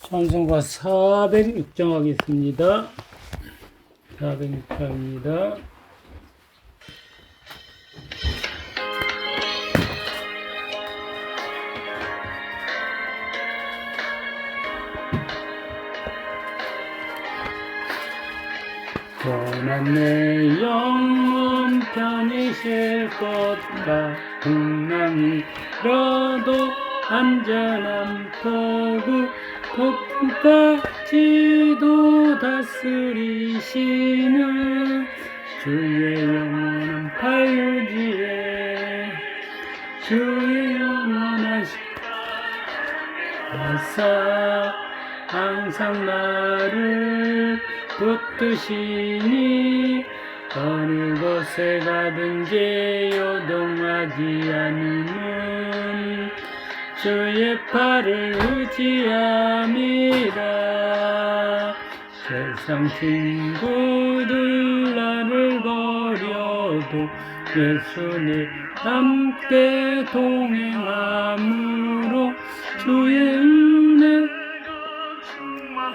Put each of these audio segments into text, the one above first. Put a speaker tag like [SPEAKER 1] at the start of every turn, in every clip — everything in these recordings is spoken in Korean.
[SPEAKER 1] 찬송가 406장 하겠습니다. 406장입니다. 고난 내 영혼 편히 쉴 것과 풍랑이라도 안전한 포구 폭풍까지도 다스리시는 주의 영원한 팔유지에 주의 영원하신 하사 항상 나를 붙드시니 어느 곳에 가든지 요동하지 않으면 주의 팔을 의지함이라. 세상 친구들 나를 버려도 예수님 함께 동행함으로 주의 은혜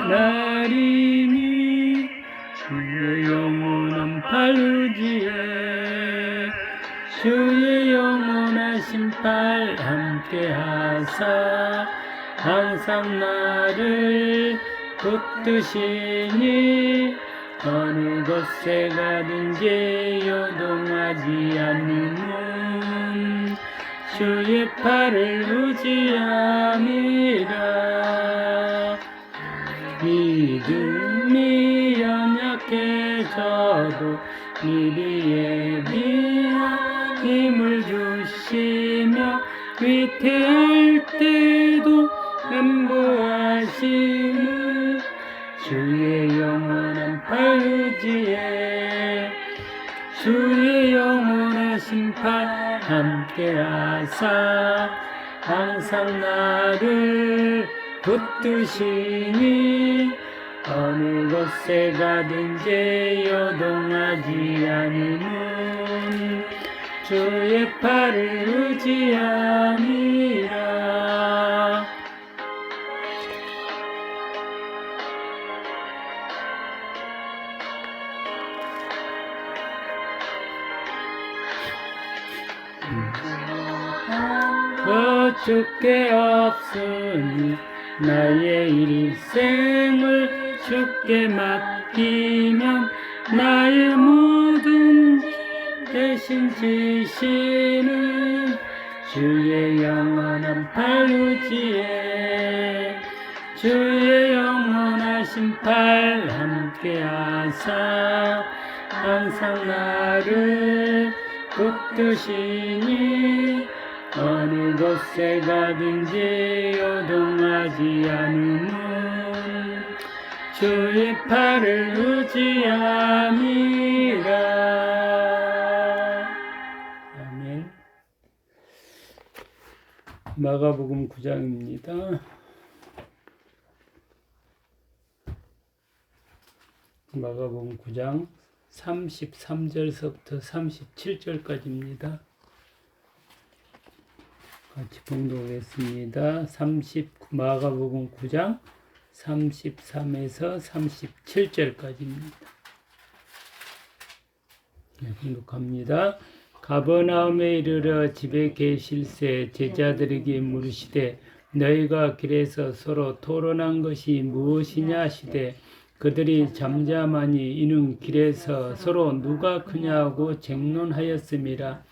[SPEAKER 1] 나리니 주의 영원한 팔 의지에 주의 영원하신 팔 함께 하사 항상 나를 붙드시니 어느 곳에 가든지 요동하지 않는 주의 팔을 의지함이라. 믿음이 연약해져도 미리 예비한 힘을 주시며 위태할 때도 안보하시는 주의 영원한 팔 의지에 주의 영원하신 팔 함께 하사 항상 나를 붙드시니 어느 곳에 가든지 요동하지 않으면 주의 팔을 의지함이라. 주께 없으니 나의 일생을 주께 맡기면 나의 모든 대신 지시는 주의 영원한 팔 의지에 주의 영원하신 팔 함께 하사 항상 나를 붙드시니 어느 곳에 가든지 요동하지 않으면 주의 팔을 의지함이라. 아멘. 마가복음 9장입니다. 마가복음 9장 33절서부터 37절까지입니다. 같이 봉독하겠습니다. 마가복음 9장 33에서 37절까지입니다. 네, 봉독합니다. 가버나움에 이르러 집에 계실새 제자들에게 물으시되 너희가 길에서 서로 토론한 것이 무엇이냐 하시되 그들이 잠잠하니 이는 길에서 서로 누가 크냐고 쟁론하였음이라.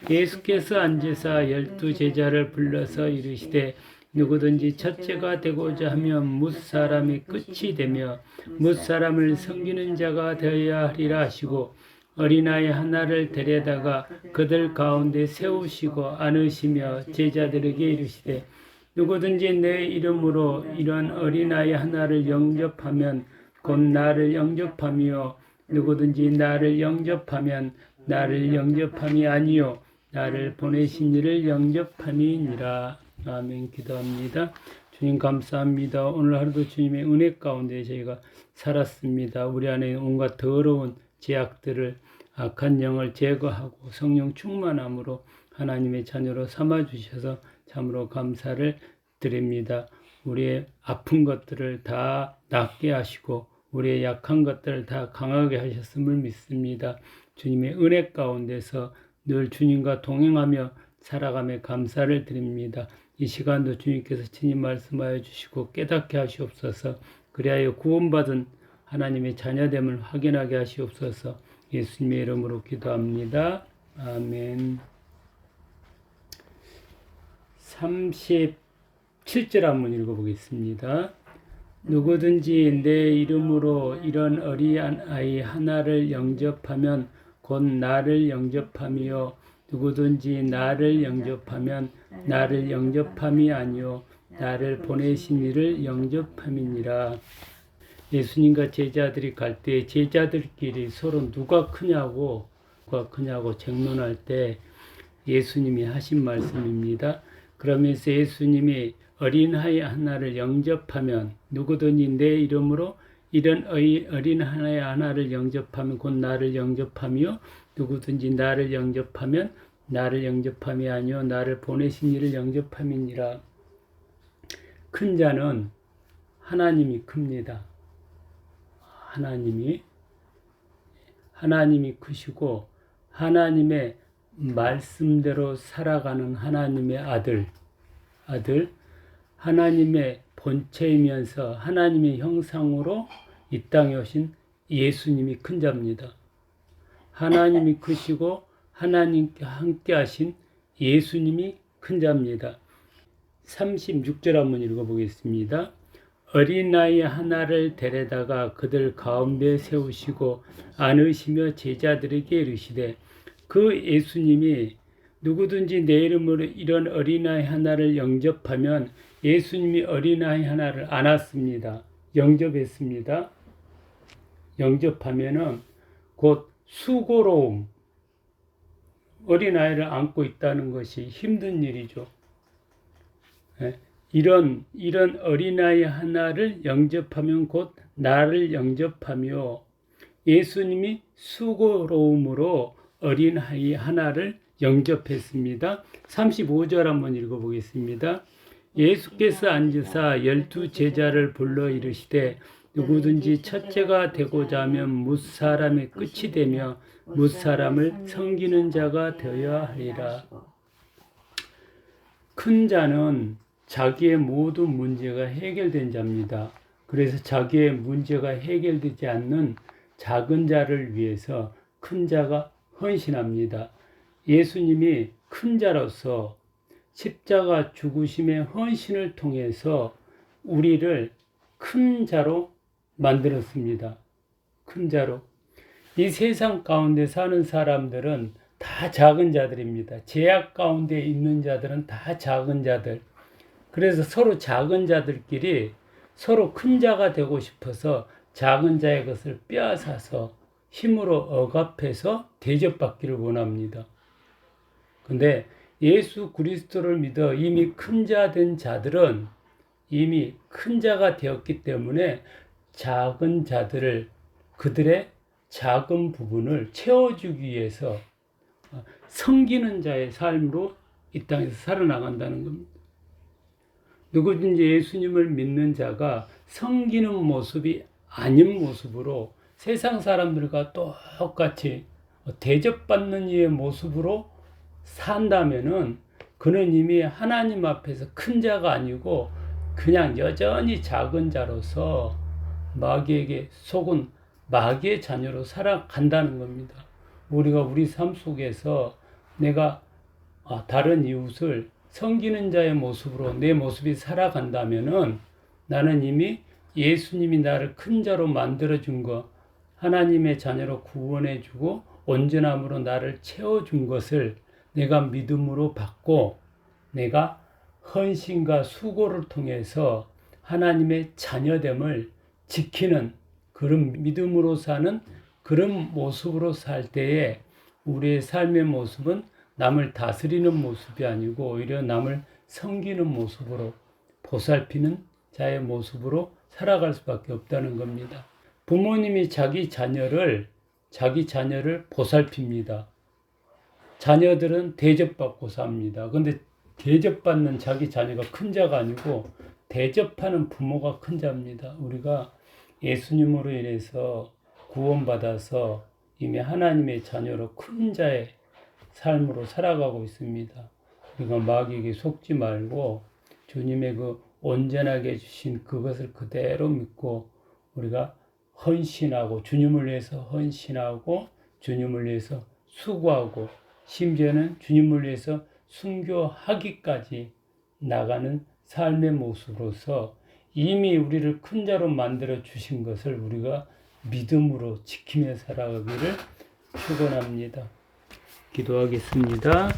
[SPEAKER 1] 예수께서 앉으사 12 제자를 불러서 이르시되 누구든지 첫째가 되고자 하면 뭇사람의 끝이 되며 뭇사람을 섬기는 자가 되어야 하리라 하시고 어린아이 하나를 데려다가 그들 가운데 세우시고 안으시며 제자들에게 이르시되 누구든지 내 이름으로 이런 어린아이 하나를 영접하면 곧 나를 영접하며 누구든지 나를 영접하면 나를 영접함이 아니요 나를 보내신 이를 영접함이니라. 아멘. 기도합니다. 주님 감사합니다. 오늘 하루도 주님의 은혜 가운데 저희가 살았습니다. 우리 안에 온갖 더러운 죄악들을 악한 영을 제거하고 성령 충만함으로 하나님의 자녀로 삼아주셔서 참으로 감사를 드립니다. 우리의 아픈 것들을 다 낫게 하시고 우리의 약한 것들을 다 강하게 하셨음을 믿습니다. 주님의 은혜 가운데서 늘 주님과 동행하며 살아가며 감사를 드립니다. 이 시간도 주님께서 친히 말씀하여 주시고 깨닫게 하시옵소서. 그리하여 구원받은 하나님의 자녀됨을 확인하게 하시옵소서. 예수님의 이름으로 기도합니다. 아멘. 37절 한번 읽어보겠습니다. 누구든지 내 이름으로 이런 어린 아이 하나를 영접하면 곧 나를 영접함이요 누구든지 나를 영접하면 나를 영접함이 아니요 나를 보내신 이를 영접함이니라. 예수님과 제자들이 갈 때 제자들끼리 서로 누가 크냐고 쟁론할 때 예수님이 하신 말씀입니다. 그러면서 예수님이 어린아이 하나를 영접하면 누구든지 내 이름으로 이런 어린아이 하나를 영접하면 곧 나를 영접하며 누구든지 나를 영접하면 나를 영접함이 아니요 나를 보내신 이를 영접함이니라. 큰 자는 하나님이 큽니다. 하나님이 크시고 하나님의 말씀대로 살아가는 하나님의 아들 하나님의 본체이면서 하나님의 형상으로 이 땅에 오신 예수님이 큰 자입니다. 하나님이 크시고 하나님께 함께 하신 예수님이 큰 자입니다. 36절 한번 읽어보겠습니다. 어린아이 하나를 데려다가 그들 가운데 세우시고 안으시며 제자들에게 이르시되 그 예수님이 누구든지 내 이름으로 이런 어린아이 하나를 영접하면 예수님이 어린아이 하나를 안았습니다. 영접했습니다. 영접하면은 곧 수고로움, 어린아이를 안고 있다는 것이 힘든 일이죠. 이런 어린아이 하나를 영접하면 곧 나를 영접하며 예수님이 수고로움으로 어린아이 하나를 영접했습니다. 35절 한번 읽어보겠습니다. 예수께서 앉으사 12 제자를 불러 이르시되 누구든지 첫째가 되고자 하면 뭇사람의 끝이 되며 뭇사람을 섬기는 자가 되어야 하리라. 큰 자는 자기의 모든 문제가 해결된 자입니다. 그래서 자기의 문제가 해결되지 않는 작은 자를 위해서 큰 자가 헌신합니다. 예수님이 큰 자로서 십자가 죽으심의 헌신을 통해서 우리를 큰 자로 만들었습니다. 큰 자로. 이 세상 가운데 사는 사람들은 다 작은 자들입니다. 죄악 가운데 있는 자들은 다 작은 자들. 그래서 서로 작은 자들끼리 서로 큰 자가 되고 싶어서 작은 자의 것을 빼앗아서 힘으로 억압해서 대접받기를 원합니다. 근데 예수 그리스도를 믿어 이미 큰 자 된 자들은 이미 큰 자가 되었기 때문에 작은 자들을 그들의 작은 부분을 채워주기 위해서 섬기는 자의 삶으로 이 땅에서 살아나간다는 겁니다. 누구든지 예수님을 믿는 자가 섬기는 모습이 아닌 모습으로 세상 사람들과 똑같이 대접받는 이의 모습으로 산다면은 그는 이미 하나님 앞에서 큰 자가 아니고 그냥 여전히 작은 자로서 마귀에게 속은 마귀의 자녀로 살아간다는 겁니다. 우리가 우리 삶 속에서 내가 다른 이웃을 섬기는 자의 모습으로 내 모습이 살아간다면은 나는 이미 예수님이 나를 큰 자로 만들어준 것, 하나님의 자녀로 구원해주고 온전함으로 나를 채워준 것을 내가 믿음으로 받고 내가 헌신과 수고를 통해서 하나님의 자녀됨을 지키는 그런 믿음으로 사는 그런 모습으로 살 때에 우리의 삶의 모습은 남을 다스리는 모습이 아니고 오히려 남을 섬기는 모습으로 보살피는 자의 모습으로 살아갈 수밖에 없다는 겁니다. 부모님이 자기 자녀를 보살핍니다. 자녀들은 대접받고 삽니다. 근데 대접받는 자기 자녀가 큰 자가 아니고 대접하는 부모가 큰 자입니다. 우리가 예수님으로 인해서 구원받아서 이미 하나님의 자녀로 큰 자의 삶으로 살아가고 있습니다. 우리가 마귀에게 속지 말고 주님의 그 온전하게 주신 그것을 그대로 믿고 우리가 헌신하고 주님을 위해서 헌신하고 주님을 위해서 수고하고 심지어는 주님을 위해서 순교하기까지 나가는 삶의 모습으로서 이미 우리를 큰 자로 만들어 주신 것을 우리가 믿음으로 지키며 살아가기를 축원합니다. 기도하겠습니다.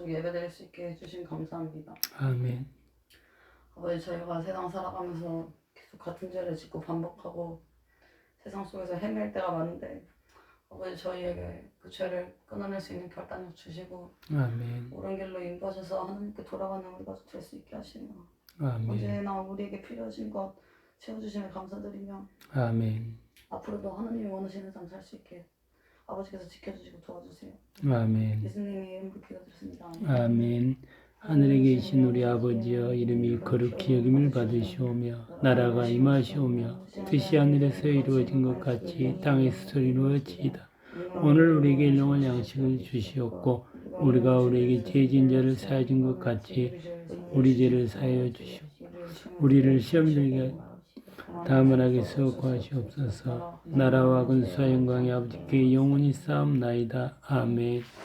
[SPEAKER 2] 계속 예배드릴 수 있게 해주신 감사합니다.
[SPEAKER 1] 아멘.
[SPEAKER 2] 아버지, 저희가 세상 살아가면서 계속 같은 죄를 짓고 반복하고 세상 속에서 헤맬 때가 많은데 아버지, 저희에게 그 죄를 끊어낼 수 있는 결단력 주시고
[SPEAKER 1] 아멘.
[SPEAKER 2] 옳은 길로 인도하셔서 하나님께 돌아가는 우리가 될 수 있게 하시며
[SPEAKER 1] 아멘.
[SPEAKER 2] 언제나 우리에게 필요하신 것 채워주시며 감사드리며
[SPEAKER 1] 아멘.
[SPEAKER 2] 앞으로도 하나님이 원하시는 삶 살 수 있게 아버지께서 지켜주시고 도와주세요.
[SPEAKER 1] 아멘.
[SPEAKER 2] 예수님의 이름으로 기도드렸습니다.
[SPEAKER 1] 아멘. 하늘에 계신 우리 아버지여, 이름이 거룩히 여김을 받으시오며 나라가 임하시오며 뜻이 하늘에서 이루어진 것 같이 땅에서도 이루어지이다. 오늘 우리에게 일용할 양식을 주시옵고 우리가 우리에게 죄진 자를 사하여 준 것 같이 우리 죄를 사하여 주시옵고 우리를 시험 들게 다음을 하게서 구하시옵소서. 나라와 근수와 영광이 아버지께 영원히 쌓옵나이다. 아멘.